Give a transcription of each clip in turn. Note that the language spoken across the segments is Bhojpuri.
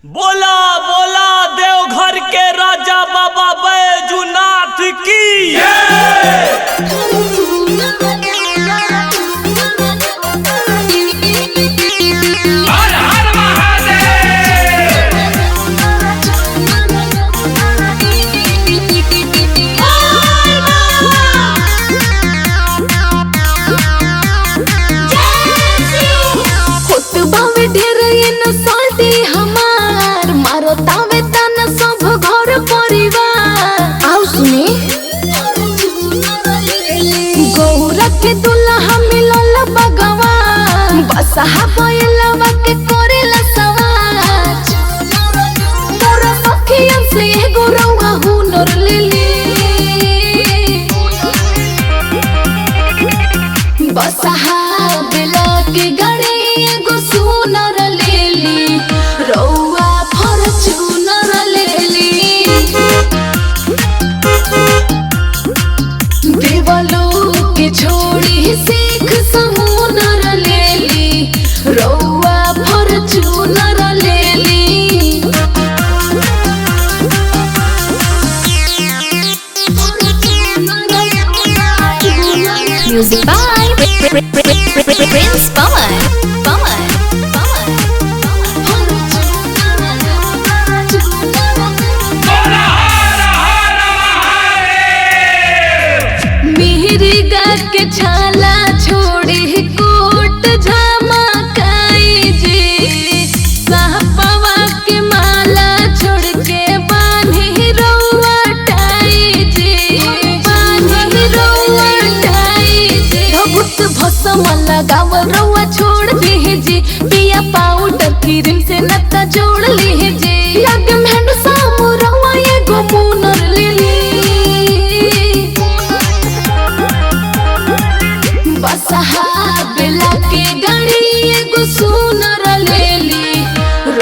बोला बोला देवघर के राजा बाबा बैजूनाथ की हर हर साहबलवा के करेला सवाज तोरा सखियन से एगो रउआ हुनर लेली बसहाबला के गाड़ी एगो सुनर लेली रउआ फॉर्च्यूनर लेली देवलो के छोड़ी सीख समुनर लेली रउआ फॉर्च्यूनर लेली म्यूजिक बाय प्रिंस पवन मिहिरिगा के छाला छोड़ी कोट झमकाई जी साहपवा के माला छोड़ के बांधी रउआ टाई जी बांधी रउआ टाई जी भभूत भस्म लगाव रउआ छोड़ लीजी पिया पाउडर क्रीम से नता जोड़ लीजी लगे मेहंड सामू रउआ एगो मुनर लेली बसहाबला के गाड़ी एगो सुनर लेली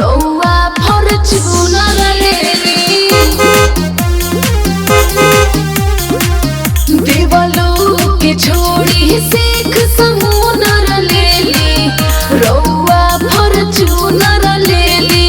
रउआ फॉर्च्यूनर लेली देवलो के छोड़ी सीख समुनर लेली रउआ फॉर्च्यूनर लेली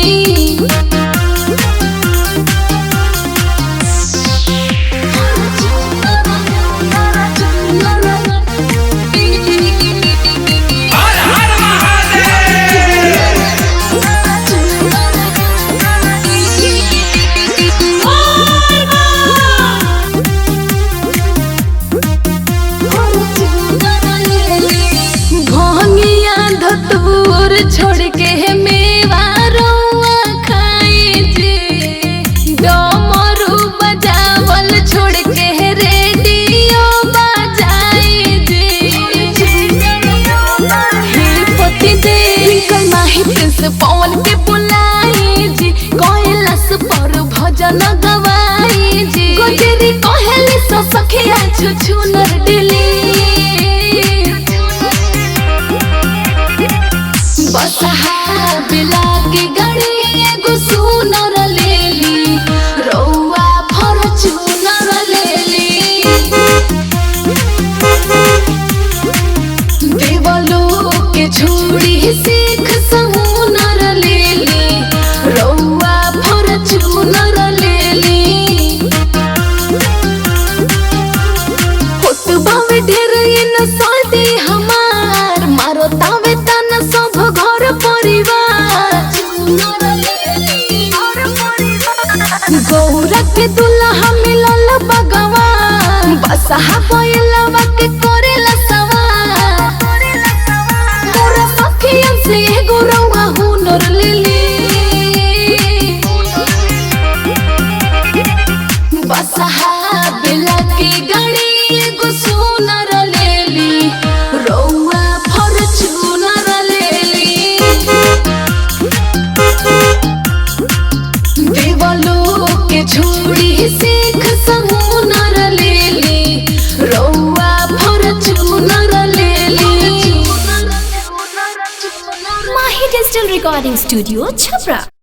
छोड़ के मेवा रउआ खाई जी डमरू बजावल छोड़ के रेडियो बजाई जी हे पति देव माही प्रिंस पवन के बुलाई जी कैलाश पर भजन गवाई जी गोजरी कहली सो सखिया छुछुनर दिली बसहाबला के गाड़ी एगो सुनर लेली रउआ फॉर्च्यूनर लेली देवलो के छोड़ी सीख समुनर लेली रउआ फॉर्च्यूनर लेली होतबा में ढेर इन साथी हमार मारो तावे तना सब घर परिवार गौरा के दुल्हा मिलल भगवान बसहाबलवा के करेला सवार तोरा सखियन से एगो रउआ हुनर लेली बसहाबला के गाड़ी एगो सुनर लेली रउआ फॉर्च्यूनर लेली देवलो के छोड़ी सीख समुनर लेली रउआ फॉर्च्यूनर लेली माही डिजिटल रिकॉर्डिंग स्टूडियो छपरा।